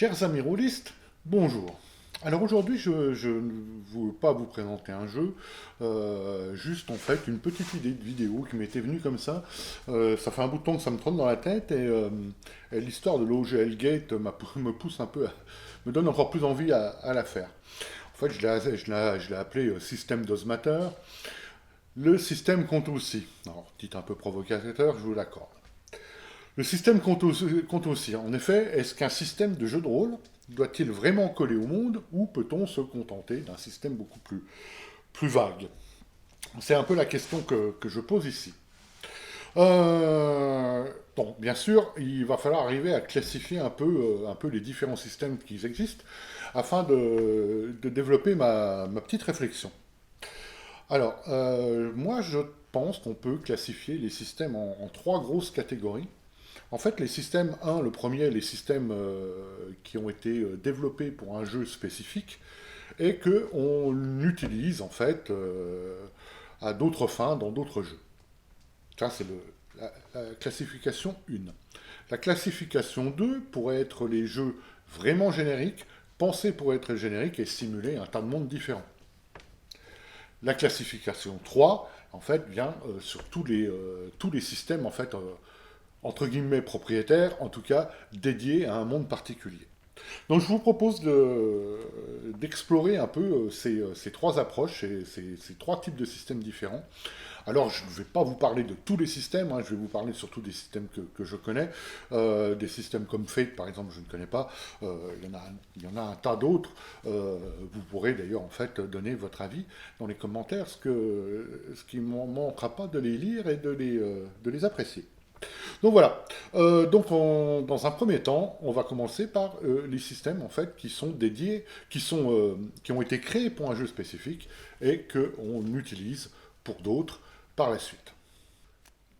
Chers amis rôlistes, bonjour. Alors aujourd'hui, je ne veux pas vous présenter un jeu, juste en fait une petite idée de vidéo qui m'était venue comme ça. Ça fait un bout de temps que ça me trotte dans la tête et l'histoire de l'OGL Gate me pousse un peu, me donne encore plus envie à la faire. En fait, je l'ai appelé système d'Osmater. Le système compte aussi. Alors, titre un peu provocateur, je vous l'accorde. Le système compte aussi. En effet, est-ce qu'un système de jeu de rôle doit-il vraiment coller au monde ou peut-on se contenter d'un système beaucoup plus vague? C'est un peu la question que je pose ici. Bon, bien sûr, il va falloir arriver à classifier un peu les différents systèmes qui existent afin de développer ma petite réflexion. Alors, moi, je pense qu'on peut classifier les systèmes en trois grosses catégories. En fait, les systèmes le premier, les systèmes qui ont été développés pour un jeu spécifique et qu'on utilise en fait à d'autres fins dans d'autres jeux. Ça, c'est la classification 1. La classification 2 pourrait être les jeux vraiment génériques, pensés pour être génériques et simuler un tas de mondes différents. La classification 3, en fait, vient sur tous les systèmes en fait, entre guillemets propriétaires, en tout cas dédiés à un monde particulier. Donc je vous propose d'explorer un peu ces trois approches, ces trois types de systèmes différents. Alors je ne vais pas vous parler de tous les systèmes, hein, je vais vous parler surtout des systèmes que je connais. Des systèmes comme Fate par exemple, je ne connais pas. Il y en a un tas d'autres. Vous pourrez d'ailleurs en fait donner votre avis dans les commentaires, ce qui ne manquera pas de les lire et de les apprécier. Donc voilà. Dans un premier temps, on va commencer par les systèmes en fait qui sont dédiés, qui ont été créés pour un jeu spécifique et qu'on utilise pour d'autres par la suite.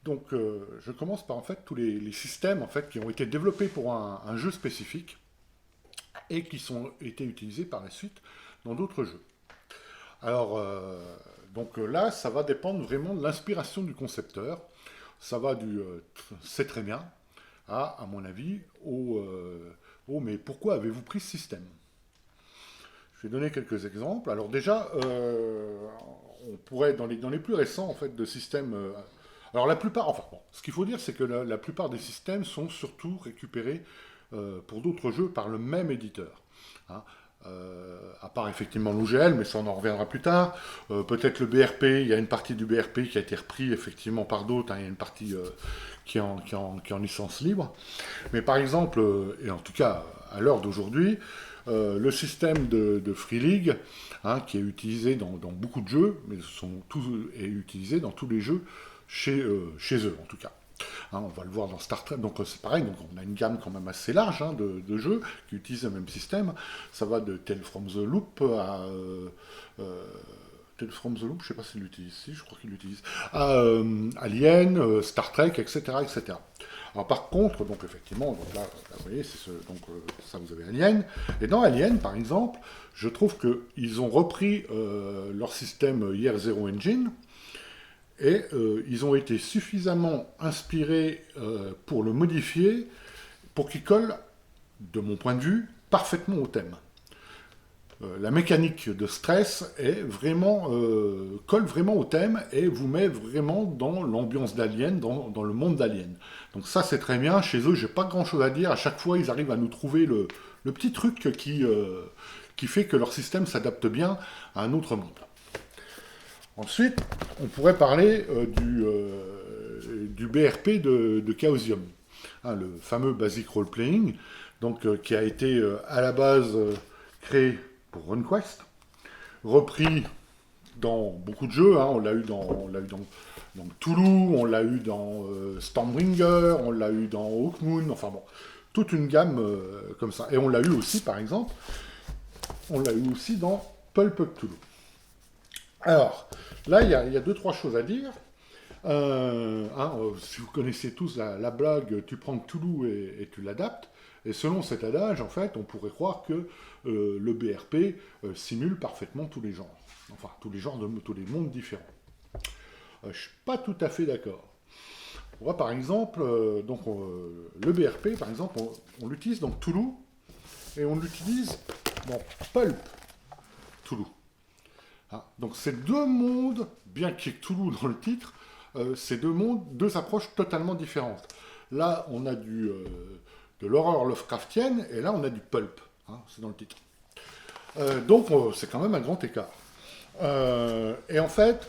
Donc je commence par en fait tous les systèmes en fait qui ont été développés pour un jeu spécifique et qui sont été utilisés par la suite dans d'autres jeux. Alors là, ça va dépendre vraiment de l'inspiration du concepteur. Ça va du c'est très bien à mon avis, mais pourquoi avez-vous pris ce système? Je vais donner quelques exemples. Alors déjà, on pourrait, dans les plus récents en fait, de systèmes... alors la plupart, enfin bon, ce qu'il faut dire, c'est que la plupart des systèmes sont surtout récupérés pour d'autres jeux par le même éditeur. Hein. À part effectivement l'OGL, mais ça on en reviendra plus tard. Peut-être le BRP, il y a une partie du BRP qui a été repris effectivement par d'autres, hein, il y a une partie qui est en licence libre. Mais par exemple, et en tout cas à l'heure d'aujourd'hui, le système de Free League, hein, qui est utilisé dans beaucoup de jeux, mais est utilisé dans tous les jeux chez eux en tout cas. Hein, on va le voir dans Star Trek, donc c'est pareil, donc on a une gamme quand même assez large hein, de jeux qui utilisent le même système. Ça va de Tales from the Loop à... Tales from the Loop, je ne sais pas s'il l'utilise ici, je crois qu'il l'utilise. Alien, Star Trek, etc., etc. Alors par contre, donc effectivement, donc là, vous voyez, ça vous avez Alien. Et dans Alien, par exemple, je trouve qu'ils ont repris leur système Year Zero Engine, et ils ont été suffisamment inspirés pour le modifier, pour qu'il colle, de mon point de vue, parfaitement au thème. La mécanique de stress colle vraiment au thème et vous met vraiment dans l'ambiance d'Alien, dans le monde d'Alien. Donc ça c'est très bien, chez eux j'ai pas grand chose à dire, à chaque fois ils arrivent à nous trouver le petit truc qui fait que leur système s'adapte bien à un autre monde. Ensuite, on pourrait parler du BRP de Chaosium, hein, le fameux Basic Role Playing, donc, qui a été à la base créé pour RunQuest, repris dans beaucoup de jeux, hein, on l'a eu dans Toulouse, on l'a eu dans Stormbringer, on l'a eu dans Hawkmoon, enfin bon, toute une gamme comme ça. Et on l'a eu aussi, par exemple, on l'a eu aussi dans Pulp of Toulouse. Alors, là, il y a deux, trois choses à dire. Si vous connaissez tous la blague, tu prends Toulouse et tu l'adaptes. Et selon cet adage, en fait, on pourrait croire que le BRP simule parfaitement tous les genres. Enfin, tous les genres tous les mondes différents. Je ne suis pas tout à fait d'accord. On voit par exemple, le BRP, par exemple, on l'utilise dans Toulouse. et on l'utilise dans Pulp Cthulhu. Hein, donc c'est deux mondes, bien qu'il y ait Cthulhu dans le titre, c'est deux mondes, deux approches totalement différentes. Là, on a de l'horreur Lovecraftienne, et là, on a du pulp. Hein, c'est dans le titre. Donc, c'est quand même un grand écart. Et en fait,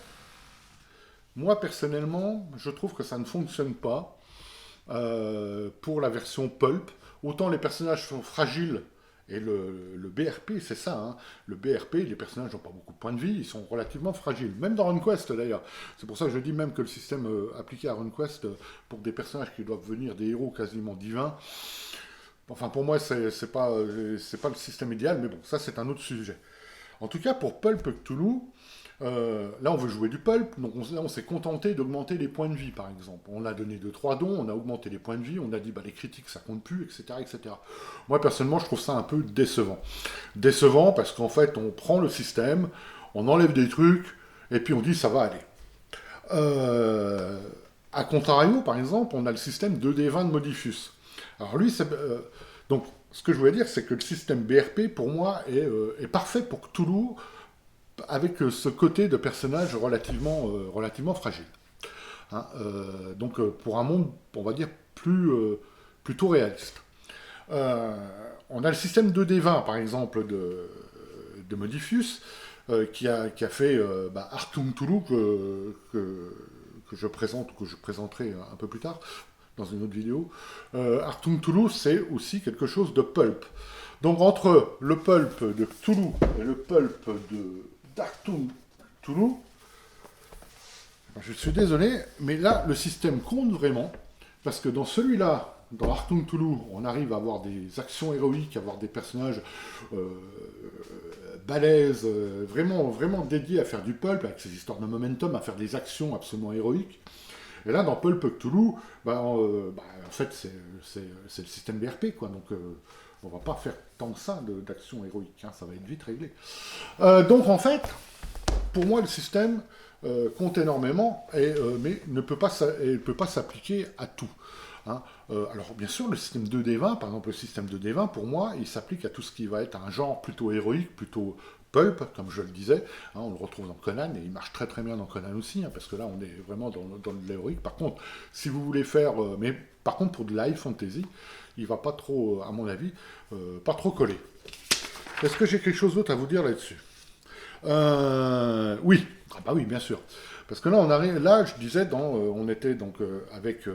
moi, personnellement, je trouve que ça ne fonctionne pas pour la version pulp. Autant les personnages sont fragiles, et le BRP, c'est ça. Hein. Le BRP, les personnages n'ont pas beaucoup de points de vie, ils sont relativement fragiles. Même dans RunQuest, d'ailleurs. C'est pour ça que je dis même que le système appliqué à RunQuest, pour des personnages qui doivent venir des héros quasiment divins, enfin, pour moi, c'est pas le système idéal, mais bon, ça, c'est un autre sujet. En tout cas, pour Pulp Cthulhu, là, on veut jouer du pulp, donc on s'est contenté d'augmenter les points de vie, par exemple. On a donné 2-3 dons, on a augmenté les points de vie, on a dit, bah, les critiques, ça compte plus, etc., etc. Moi, personnellement, je trouve ça un peu décevant. Décevant parce qu'en fait, on prend le système, on enlève des trucs, et puis on dit, ça va aller. A contrario, par exemple, on a le système 2D20 de Modiphius. Alors lui, donc, ce que je voulais dire, c'est que le système BRP, pour moi, est parfait pour Cthulhu, avec ce côté de personnage relativement fragile. Hein, donc pour un monde, on va dire, plutôt réaliste. On a le système 2D20, par exemple, de Modiphius, qui a fait Achtung Cthulhu, que je présente, ou que je présenterai un peu plus tard, dans une autre vidéo. Achtung Cthulhu, c'est aussi quelque chose de pulp. Donc entre le pulp de Cthulhu et le pulp d'Achtung Cthulhu, je suis désolé, mais là, le système compte vraiment, parce que dans celui-là, dans Achtung Cthulhu, on arrive à avoir des actions héroïques, à avoir des personnages balèzes, vraiment dédiés à faire du pulp, avec ces histoires de momentum, à faire des actions absolument héroïques. Et là, dans Pulp Cthulhu, en fait, c'est le système BRP, quoi. Donc, on va pas faire tant que ça d'action héroïque. Hein, ça va être vite réglé. Donc, en fait, pour moi, le système compte énormément, mais ne peut pas s'appliquer à tout. Hein. Alors, bien sûr, le système 2D20, par exemple, le système 2D20, pour moi, il s'applique à tout ce qui va être un genre plutôt héroïque, plutôt pulp, comme je le disais. Hein, on le retrouve dans Conan, et il marche très très bien dans Conan aussi, hein, parce que là, on est vraiment dans l'héroïque. Par contre, si vous voulez faire... mais par contre, pour de la high fantasy, il va pas trop, à mon avis, pas trop coller. Est-ce que j'ai quelque chose d'autre à vous dire là-dessus? Oui. Ah bah oui, bien sûr. Parce que là, on arrive, là, je disais, on était donc avec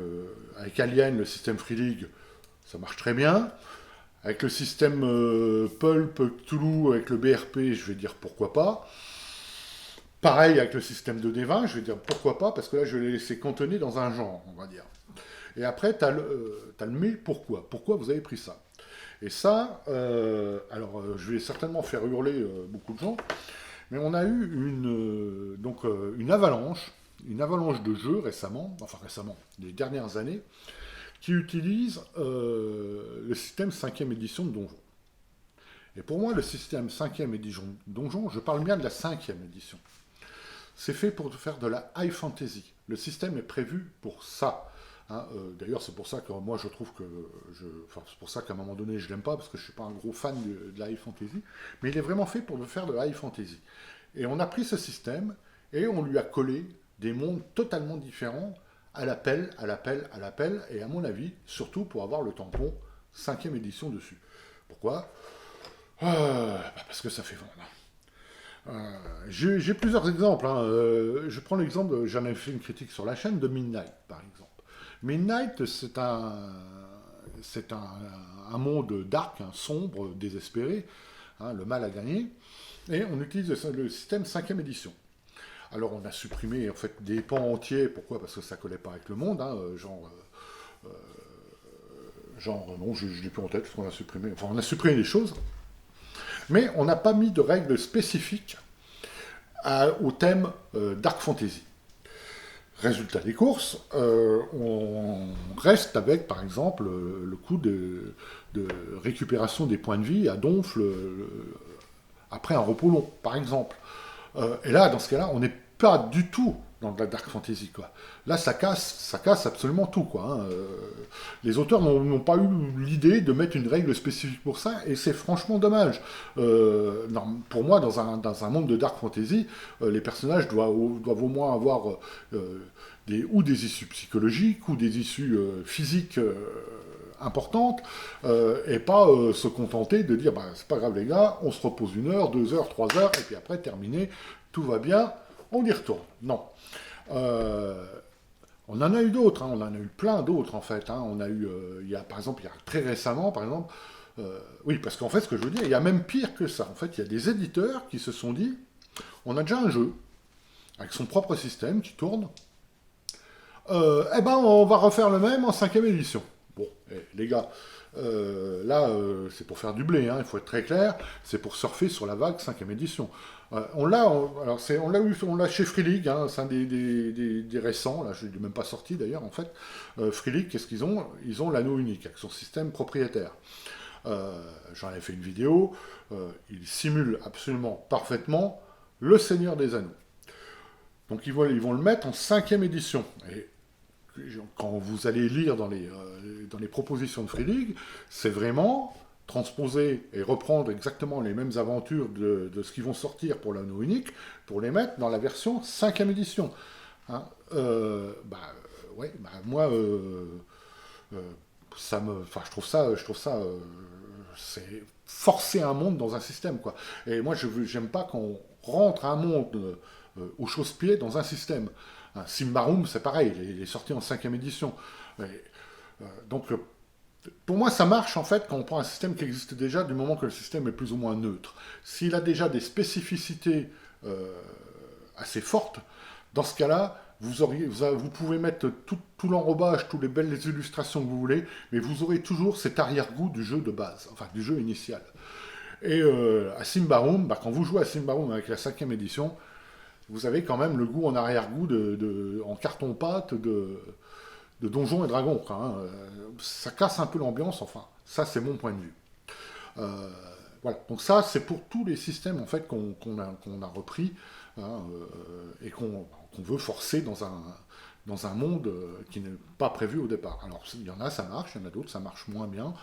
Alien, le système Free League, ça marche très bien. Avec le système Pulp, Cthulhu, avec le BRP, je vais dire pourquoi pas. Pareil avec le système de D20, je vais dire pourquoi pas, parce que là, je vais les laisser cantonner dans un genre, on va dire. Et après, tu as le mais pourquoi. Pourquoi vous avez pris ça? Et ça, je vais certainement faire hurler beaucoup de gens, mais on a eu une avalanche de jeux récemment, des dernières années, qui utilise le système 5e édition de Donjon. Et pour moi, le système 5e édition de Donjon, je parle bien de la 5e édition, c'est fait pour faire de la high fantasy. Le système est prévu pour ça. Hein, d'ailleurs, c'est pour ça que moi, je trouve que... c'est pour ça qu'à un moment donné, je l'aime pas, parce que je suis pas un gros fan de la high fantasy, mais il est vraiment fait pour faire de la high fantasy. Et on a pris ce système, et on lui a collé des mondes totalement différents, à l'appel, et à mon avis, surtout pour avoir le tampon 5e édition dessus. Pourquoi? Parce que ça fait vendre. J'ai plusieurs exemples. Hein. Je prends l'exemple, j'en ai fait une critique sur la chaîne, de Midnight, par exemple. Midnight, c'est un monde dark, sombre, désespéré, hein, le mal à gagner, et on utilise le système 5e édition. Alors on a supprimé en fait des pans entiers, pourquoi? Parce que ça collait pas avec le monde, hein, non, je l'ai plus en tête, parce qu'on a supprimé, enfin on a supprimé des choses, mais on n'a pas mis de règles spécifiques au thème Dark Fantasy. Résultat des courses, on reste avec, par exemple, le coût de récupération des points de vie à Donf après un repos long, par exemple. Et là, dans ce cas-là, on n'est pas du tout dans de la dark fantasy, quoi. Là, ça casse absolument tout, quoi. Hein. Les auteurs n'ont pas eu l'idée de mettre une règle spécifique pour ça, et c'est franchement dommage. Non, pour moi, dans un monde de dark fantasy, les personnages doivent au moins avoir ou des issues psychologiques, ou des issues physiques importantes, et pas se contenter de dire, bah, c'est pas grave les gars, on se repose 1 heure, 2 heures, 3 heures, et puis après, terminé, tout va bien, on y retourne. Non. Euh, on en a eu d'autres, hein, on en a eu plein d'autres en fait. Hein. On a eu, par exemple, il y a très récemment, par exemple, oui, parce qu'en fait, ce que je veux dire, il y a même pire que ça. En fait, il y a des éditeurs qui se sont dit, on a déjà un jeu avec son propre système qui tourne. Eh ben, on va refaire le même en 5e édition. Bon, les gars, là, c'est pour faire du blé, hein, il faut être très clair, c'est pour surfer sur la vague 5e édition. On l'a chez Free League, hein, c'est un des récents, là, je ne l'ai même pas sorti d'ailleurs, en fait. Free League, qu'est-ce qu'ils ont? Ils ont l'anneau unique, avec son système propriétaire. J'en ai fait une vidéo, il simule absolument parfaitement le Seigneur des Anneaux. Donc ils vont le mettre en 5e édition. Et quand vous allez lire dans les propositions de Free League, c'est vraiment transposer et reprendre exactement les mêmes aventures de ce qu'ils vont sortir pour l'anneau unique, pour les mettre dans la version 5e édition. Hein, ouais, bah, moi, je trouve ça, c'est forcer un monde dans un système, quoi. Et moi, j'aime pas qu'on rentre un monde au chausse-pied dans un système. Symbaroum, c'est pareil, il est sorti en 5e édition. Donc, pour moi, ça marche en fait quand on prend un système qui existe déjà, du moment que le système est plus ou moins neutre. S'il a déjà des spécificités assez fortes, dans ce cas-là, vous pouvez mettre tout l'enrobage, toutes les belles illustrations que vous voulez, mais vous aurez toujours cet arrière-goût du jeu de base, enfin du jeu initial. Et à Symbaroum, quand vous jouez à Symbaroum avec la 5e édition, vous avez quand même le goût en arrière-goût en carton-pâte de Donjons et Dragons. Hein. Ça casse un peu l'ambiance, enfin, ça c'est mon point de vue. Voilà, donc ça c'est pour tous les systèmes en fait qu'on a repris, hein, et qu'on veut forcer dans un monde qui n'est pas prévu au départ. Alors il y en a, ça marche, il y en a d'autres, ça marche moins bien.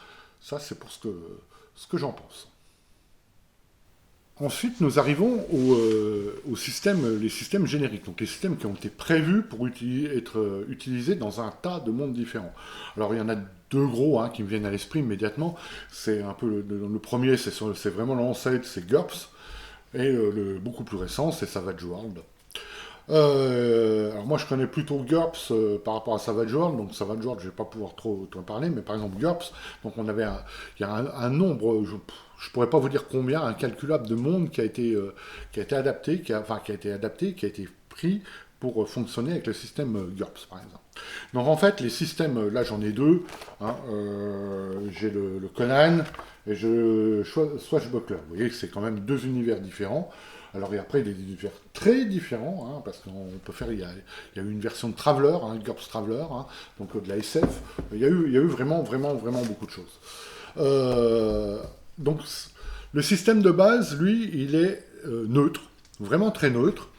Ça c'est pour ce que j'en pense. Ensuite, nous arrivons aux systèmes, les systèmes génériques, donc les systèmes qui ont été prévus pour être utilisés dans un tas de mondes différents. Alors, il y en a deux gros qui me viennent à l'esprit immédiatement. C'est un peu le premier, c'est vraiment l'ancêtre, c'est GURPS, et le beaucoup plus récent, c'est Savage World. Alors moi je connais plutôt GURPS par rapport à Savage World, donc Savage World je vais pas pouvoir trop en parler, mais par exemple GURPS, donc il y a un nombre, je pourrais pas vous dire combien, incalculable de monde qui a été adapté, qui a été pris pour fonctionner avec le système GURPS par exemple. Donc en fait les systèmes, là j'en ai deux, hein, j'ai le Conan et Swashbuckler. Vous voyez que c'est quand même deux univers différents. Alors, et après, des univers très différents, hein, parce qu'on peut faire, il y a eu une version de Traveler, GURPS Traveler, donc de la SF. Il y a eu vraiment, vraiment, vraiment beaucoup de choses. Donc, le système de base, lui, il est neutre, vraiment très neutre.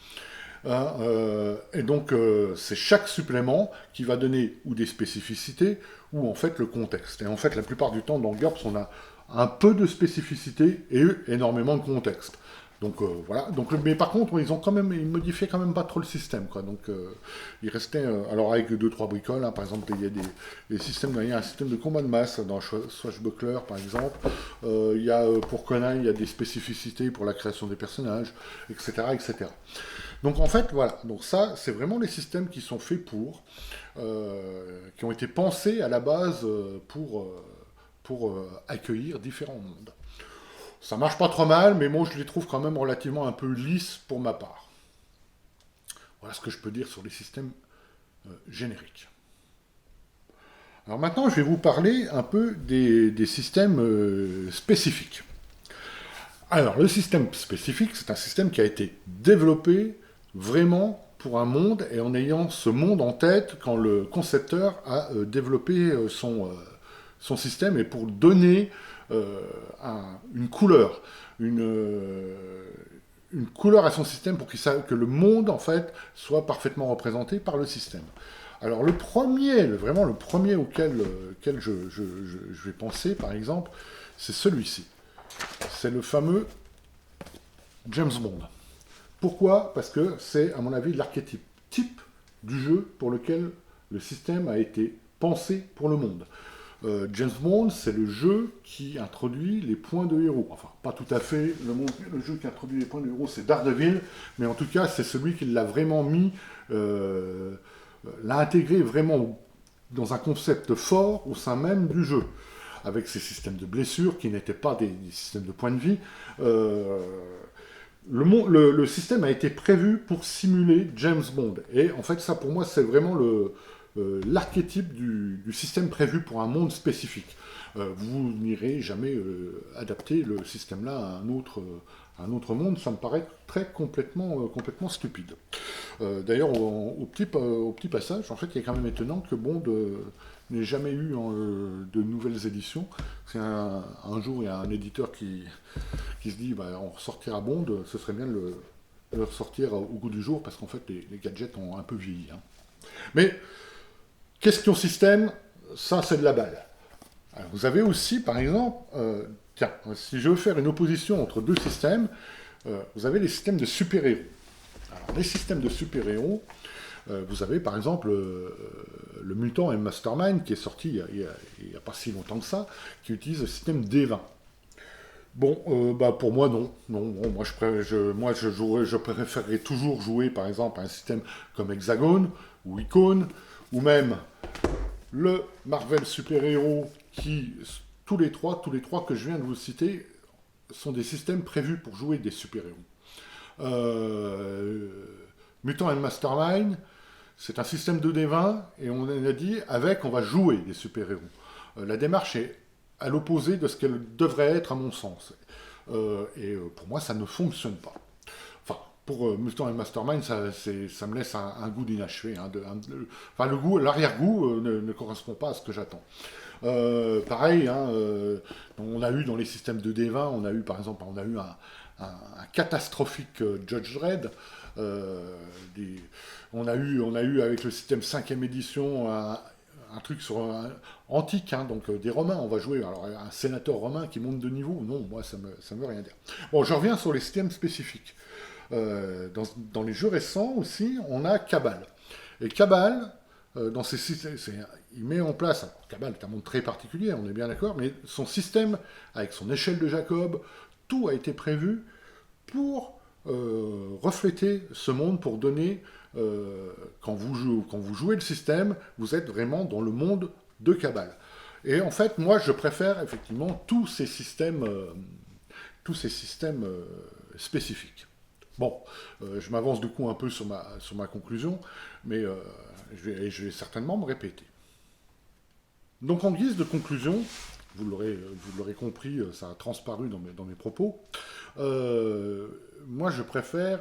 Et donc, c'est chaque supplément qui va donner ou des spécificités, ou en fait le contexte. Et en fait, la plupart du temps, dans GURPS, on a un peu de spécificité et énormément de contexte. Donc voilà. Donc, mais par contre, ils modifiaient quand même pas trop le système, quoi. Donc il restait, alors avec 2-3 bricoles, par exemple, il y a des systèmes, il y a un système de combat de masse dans Swashbuckler, par exemple. Il y a pour Conan, il y a des spécificités pour la création des personnages, etc., etc. Donc en fait, voilà. Donc ça, c'est vraiment les systèmes qui sont faits qui ont été pensés à la base pour accueillir différents mondes. Ça marche pas trop mal, mais moi je les trouve quand même relativement un peu lisses pour ma part. Voilà ce que je peux dire sur les systèmes génériques. Alors maintenant, je vais vous parler un peu des systèmes spécifiques. Alors, le système spécifique, c'est un système qui a été développé vraiment pour un monde, et en ayant ce monde en tête quand le concepteur a développé son système, et pour donner une couleur, une une couleur à son système pour que le monde, en fait, soit parfaitement représenté par le système. Alors le premier, vraiment le premier auquel je vais penser, par exemple, c'est celui-ci. C'est le fameux James Bond. Pourquoi? Parce que c'est, à mon avis, l'archétype type du jeu pour lequel le système a été pensé pour le monde. James Bond, c'est le jeu qui introduit les points de héros. Enfin, pas tout à fait le jeu qui introduit les points de héros, c'est Daredevil, mais en tout cas, c'est celui qui l'a vraiment mis, l'a intégré vraiment dans un concept fort au sein même du jeu, avec ses systèmes de blessures qui n'étaient pas des systèmes de points de vie. Le système a été prévu pour simuler James Bond. Et en fait, ça pour moi, c'est vraiment l'archétype du système prévu pour un monde spécifique. Vous n'irez jamais adapter le système-là à un autre monde, ça me paraît complètement stupide. D'ailleurs, au petit passage, en fait, il est quand même étonnant que Bond n'ait jamais eu de nouvelles éditions. C'est un jour, il y a un éditeur qui se dit bah, on ressortira Bond, ce serait bien de le ressortir au goût du jour, parce qu'en fait, les gadgets ont un peu vieilli. Hein. Mais, question système, ça, c'est de la balle. Alors, vous avez aussi, par exemple, tiens, si je veux faire une opposition entre deux systèmes, vous avez les systèmes de super-héros. Alors, les systèmes de super-héros, vous avez par exemple le Mutant et Mastermind qui est sorti il n'y a pas si longtemps que ça, qui utilise le système D20. Bon, bah pour moi non. Bon, je préférerais toujours jouer par exemple à un système comme Hexagone ou Icône, ou même le Marvel super-héros qui, tous les trois que je viens de vous citer, sont des systèmes prévus pour jouer des super-héros. Mutant and Mastermind, c'est un système de D20, et on a dit, on va jouer des super-héros. La démarche est à l'opposé de ce qu'elle devrait être, à mon sens. Pour moi, ça ne fonctionne pas. Enfin, pour Mutant and Mastermind, ça me laisse un goût d'inachevé. Hein, l'arrière-goût ne correspond pas à ce que j'attends. Pareil, hein, on a eu dans les systèmes de D20, on a eu par exemple un catastrophique Judge Dredd. On a eu avec le système 5e édition un truc antique, hein, donc des Romains. On va jouer alors un sénateur romain qui monte de niveau. Non, moi ça me veut rien dire. Bon, je reviens sur les systèmes spécifiques. Dans les jeux récents aussi, on a Cabal. Et Cabal, dans ces systèmes, il met en place, alors Cabal est un monde très particulier, on est bien d'accord, mais son système, avec son échelle de Jacob, tout a été prévu pour refléter ce monde, pour donner, quand vous jouez le système, vous êtes vraiment dans le monde de Cabal. Et en fait, moi, je préfère effectivement tous ces systèmes spécifiques. Bon, je m'avance du coup un peu sur ma conclusion, mais je vais certainement me répéter. Donc en guise de conclusion, vous l'aurez compris, ça a transparu dans mes propos, moi je préfère,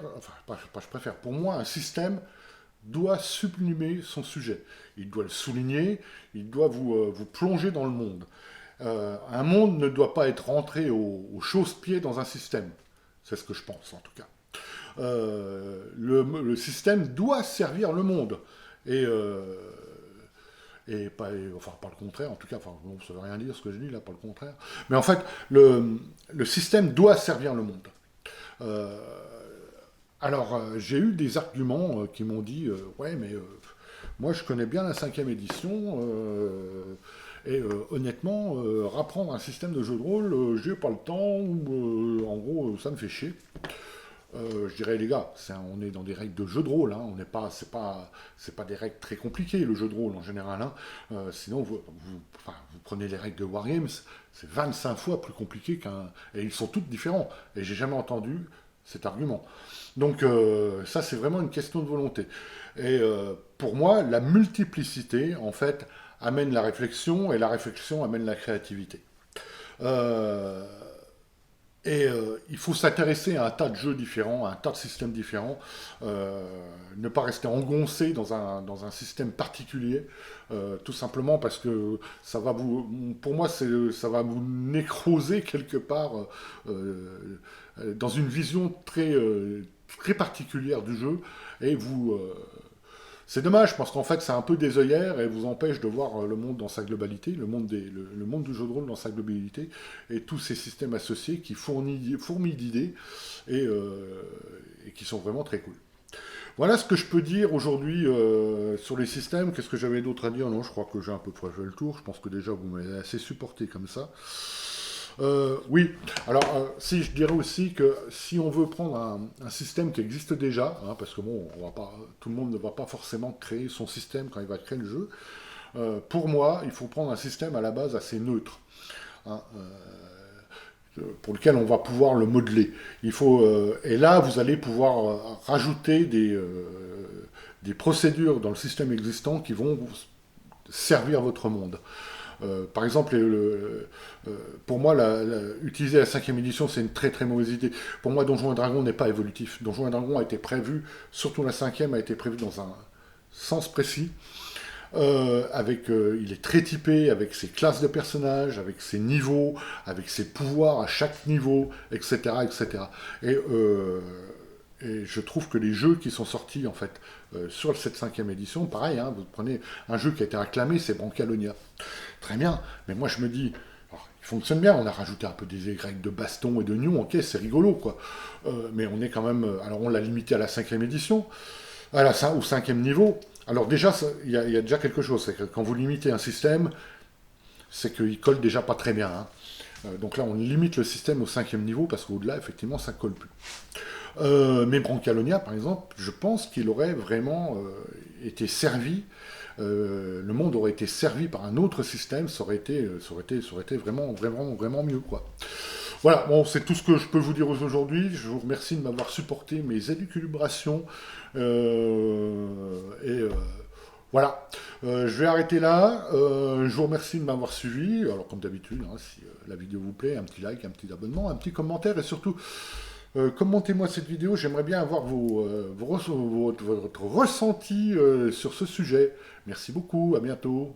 pour moi un système doit sublimer son sujet. Il doit le souligner, il doit vous plonger dans le monde. Un monde ne doit pas être rentré au chausse-pied dans un système. C'est ce que je pense en tout cas. Le système doit servir le monde. Pas le contraire, en tout cas, bon, ça ne veut rien dire ce que je dis là, pas le contraire. Mais en fait, le système doit servir le monde. J'ai eu des arguments qui m'ont dit ouais, mais moi je connais bien la 5e édition, honnêtement, rapprendre un système de jeu de rôle, j'ai pas le temps, ou en gros, ça me fait chier. Je dirais les gars, on est dans des règles de jeu de rôle, hein, c'est pas des règles très compliquées le jeu de rôle en général. Hein. Sinon vous prenez les règles de Wargames, c'est 25 fois plus compliqué et ils sont toutes différents. Et j'ai jamais entendu cet argument. Donc ça c'est vraiment une question de volonté. Et pour moi, la multiplicité en fait amène la réflexion et la réflexion amène la créativité. Et il faut s'intéresser à un tas de jeux différents, à un tas de systèmes différents, ne pas rester engoncé dans un système particulier, tout simplement parce que ça va vous, pour moi, ça va vous nécroser quelque part dans une vision très particulière du jeu, et c'est dommage parce qu'en fait c'est un peu des œillères et vous empêche de voir le monde dans sa globalité, le monde du jeu de rôle dans sa globalité et tous ces systèmes associés qui fourmillent d'idées et qui sont vraiment très cool. Voilà ce que je peux dire aujourd'hui sur les systèmes. Qu'est-ce que j'avais d'autre à dire? Non, je crois que j'ai un peu près fait le tour. Je pense que déjà vous m'avez assez supporté comme ça. Oui, alors si je dirais aussi que si on veut prendre un système qui existe déjà, hein, parce que bon, on va pas, tout le monde ne va pas forcément créer son système quand il va créer le jeu, pour moi, il faut prendre un système à la base assez neutre, hein, pour lequel on va pouvoir le modeler. Et là, vous allez pouvoir rajouter des procédures dans le système existant qui vont servir votre monde. Par exemple, pour moi, utiliser la cinquième édition, c'est une très mauvaise idée. Pour moi, Donjons et Dragons n'est pas évolutif. Donjons et Dragons a été prévu, surtout la cinquième, a été prévu dans un sens précis. Il est très typé, avec ses classes de personnages, avec ses niveaux, avec ses pouvoirs à chaque niveau, etc. etc. Et, euh, et je trouve que les jeux qui sont sortis en fait sur cette cinquième édition, pareil, hein, vous prenez un jeu qui a été acclamé, c'est Brancalonia. Très bien, mais moi je me dis, alors, il fonctionne bien, on a rajouté un peu des Y de baston et de nions, ok, c'est rigolo quoi. Mais on est quand même, alors on l'a limité à la cinquième édition, au cinquième niveau. Alors déjà, il y a déjà quelque chose, c'est que quand vous limitez un système, c'est qu'il colle déjà pas très bien, hein. Donc là, on limite le système au cinquième niveau parce qu'au-delà, effectivement, ça colle plus. Mais Brancalonia, par exemple, je pense qu'il aurait vraiment été servi, le monde aurait été servi par un autre système, ça aurait été vraiment mieux, quoi. Voilà, bon, c'est tout ce que je peux vous dire aujourd'hui. Je vous remercie de m'avoir supporté mes élucubrations. Et voilà, je vais arrêter là. Je vous remercie de m'avoir suivi. Alors, comme d'habitude, hein, si la vidéo vous plaît, un petit like, un petit abonnement, un petit commentaire et surtout, commentez-moi cette vidéo. J'aimerais bien avoir votre ressenti sur ce sujet. Merci beaucoup, à bientôt.